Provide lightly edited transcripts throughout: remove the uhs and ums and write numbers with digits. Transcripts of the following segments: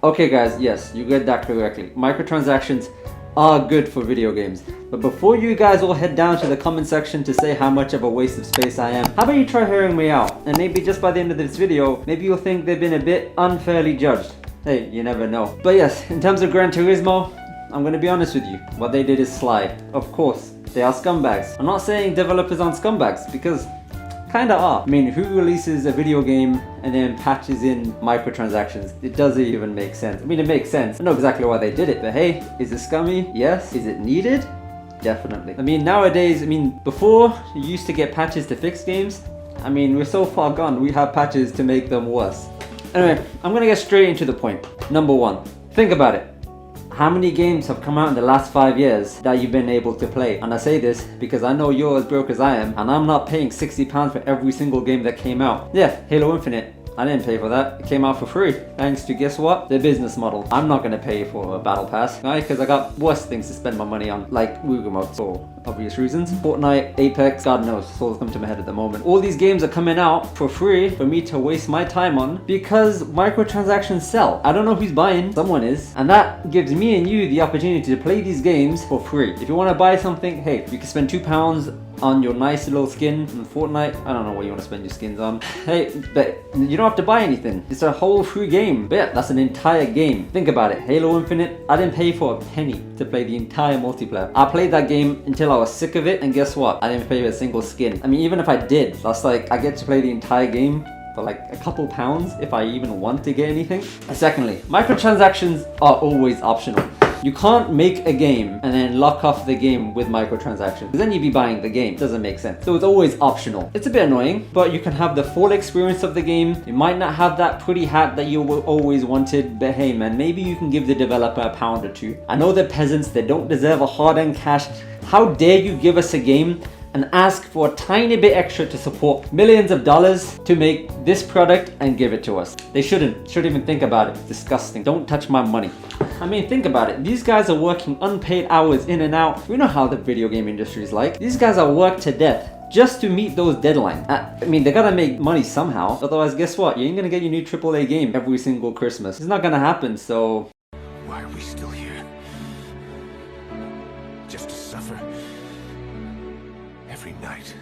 Okay guys, yes, you read that correctly. Microtransactions are good for video games. But before you guys all head down to the comment section to say how much of a waste of space I am, how about you try hearing me out? And maybe just by the end of this video, maybe you'll think they've been a bit unfairly judged. Hey, you never know. But yes, in terms of Gran Turismo, I'm gonna be honest with you. What they did is sly. Of course, they are scumbags. I'm not saying developers aren't scumbags, because kinda are. I mean, who releases a video game and then patches in microtransactions? It doesn't even make sense. I mean, it makes sense. I know exactly why they did it, but hey, is it scummy? Yes. Is it needed? Definitely. I mean, nowadays, before you used to get patches to fix games. I mean, we're so far gone, we have patches to make them worse. Anyway, I'm gonna get straight into the point. Number one, think about it. How many games have come out in the last 5 years that you've been able to play? And I say this because I know you're as broke as I am, and I'm not paying £60 for every single game that came out. Yeah, Halo Infinite. I didn't pay for that. It came out for free. Thanks to, guess what? The business model. I'm not gonna pay for a battle pass, right? Because I got worse things to spend my money on, like Wii remotes for obvious reasons. Fortnite, Apex, God knows, it's all come to my head at the moment. All these games are coming out for free for me to waste my time on because microtransactions sell. I don't know who's buying, someone is. And that gives me and you the opportunity to play these games for free. If you wanna buy something, hey, you can spend £2 on your nice little skin in Fortnite. I don't know what you want to spend your skins on. Hey, but you don't have to buy anything. It's a whole free game. But yeah, that's an entire game. Think about it. Halo Infinite, I didn't pay for a penny to play the entire multiplayer. I played that game until I was sick of it, and guess what? I didn't pay for a single skin. I mean, even if I did, that's like, I get to play the entire game for like a couple pounds if I even want to get anything. Secondly, microtransactions are always optional. You can't make a game and then lock off the game with microtransactions, because then you'd be buying the game. It doesn't make sense. So it's always optional. It's a bit annoying, but you can have the full experience of the game. You might not have that pretty hat that you always wanted, but hey man, maybe you can give the developer a pound or two. I know they're peasants, they don't deserve a hard-earned cash. How dare you give us a game and ask for a tiny bit extra to support millions of dollars to make this product and give it to us? They shouldn't even think about it. Disgusting. Don't touch my money. I mean, think about it. These guys are working unpaid hours in and out. We know how the video game industry is like. These guys are worked to death just to meet those deadlines. I mean, they gotta make money somehow. Otherwise, guess what? You ain't gonna get your new AAA game every single Christmas. It's not gonna happen, so why are we still here? Just to suffer every night.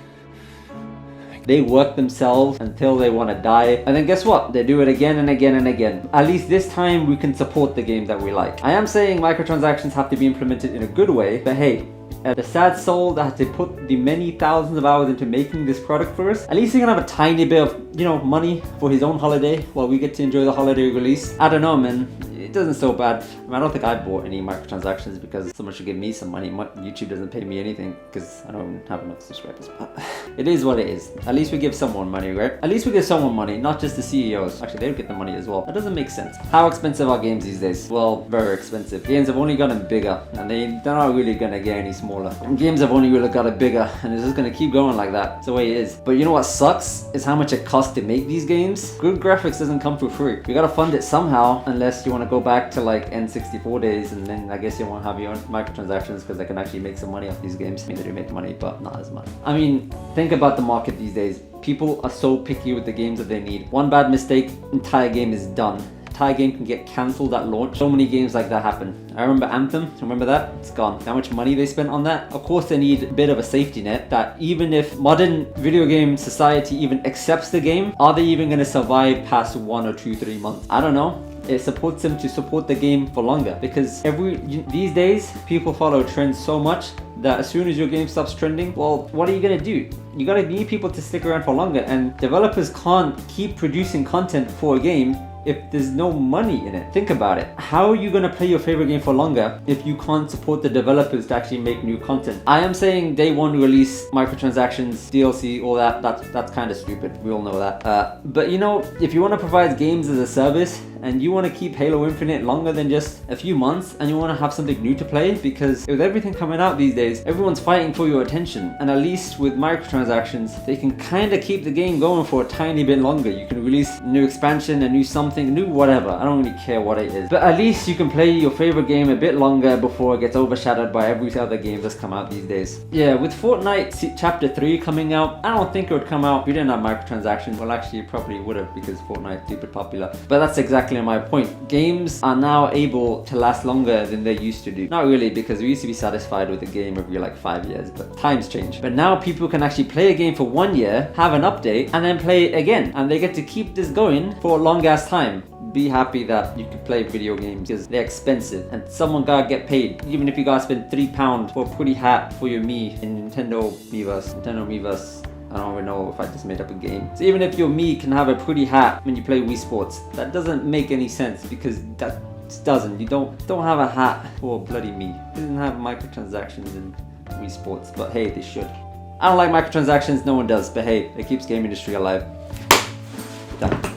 they work themselves until they want to die, and then guess what? They do it again and again and again. At least this time we can support the game that we like. I am saying microtransactions have to be implemented in a good way, but hey, the sad soul that had to put the many thousands of hours into making this product for us, at least he can have a tiny bit of, money for his own holiday while we get to enjoy the holiday release. I don't know, man. It doesn't so bad. I don't think I bought any microtransactions because someone should give me some money. YouTube doesn't pay me anything because I don't have enough subscribers. But it is what it is. At least we give someone money, right? At least we give someone money, not just the CEOs. Actually, they would get the money as well. That doesn't make sense. How expensive are games these days? Well, very expensive. Games have only gotten bigger, and they're not really gonna get any smaller. Games have only really gotten bigger, and it's just gonna keep going like that. It's the way it is. But you know what sucks? Is how much it costs to make these games. Good graphics doesn't come for free. You gotta fund it somehow, unless you want to go back to like N64 days, and then I guess you want to have your own microtransactions because they can actually make some money off these games. I mean, they do make money, but not as much. I mean, think about the market these days. People are so picky with the games that they need. One bad mistake, entire game is done. Entire game can get cancelled at launch. So many games like that happen. I remember Anthem, remember that? It's gone. How much money they spent on that? Of course they need a bit of a safety net that even if modern video game society even accepts the game, are they even going to survive past 1 or 2, 3 months? I don't know. It supports them to support the game for longer, because these days people follow trends so much that as soon as your game stops trending, well, what are you gonna do? You gotta need people to stick around for longer, and developers can't keep producing content for a game if there's no money in it. Think about it. How are you gonna play your favorite game for longer if you can't support the developers to actually make new content? I am saying day one release, microtransactions, DLC, all that, that's kind of stupid. We all know that. But if you want to provide games as a service, and you want to keep Halo Infinite longer than just a few months, and you want to have something new to play, because with everything coming out these days, everyone's fighting for your attention. And at least with microtransactions, they can kind of keep the game going for a tiny bit longer. You can release a new expansion, a new something, new whatever. I don't really care what it is. But at least you can play your favorite game a bit longer before it gets overshadowed by every other game that's come out these days. Yeah, with Fortnite Chapter 3 coming out, I don't think it would come out if we didn't have microtransactions. Well, actually, it probably would have, because Fortnite's stupid popular. But that's exactly exactly my point. Games are now able to last longer than they used to do. Not really, because we used to be satisfied with a game every like 5 years, but times change. But now people can actually play a game for 1 year, have an update, and then play it again. And they get to keep this going for a long ass time. Be happy that you can play video games because they're expensive and someone gotta get paid. Even if you gotta spend £3 for a pretty hat for your Mii in Nintendo Miiverse. I don't even know if I just made up a game. So even if your Mii can have a pretty hat when you play Wii Sports, that doesn't make any sense because that just doesn't. You don't have a hat for a bloody Mii. It doesn't have microtransactions in Wii Sports, but hey, they should. I don't like microtransactions, no one does, but hey, it keeps game industry alive. Done.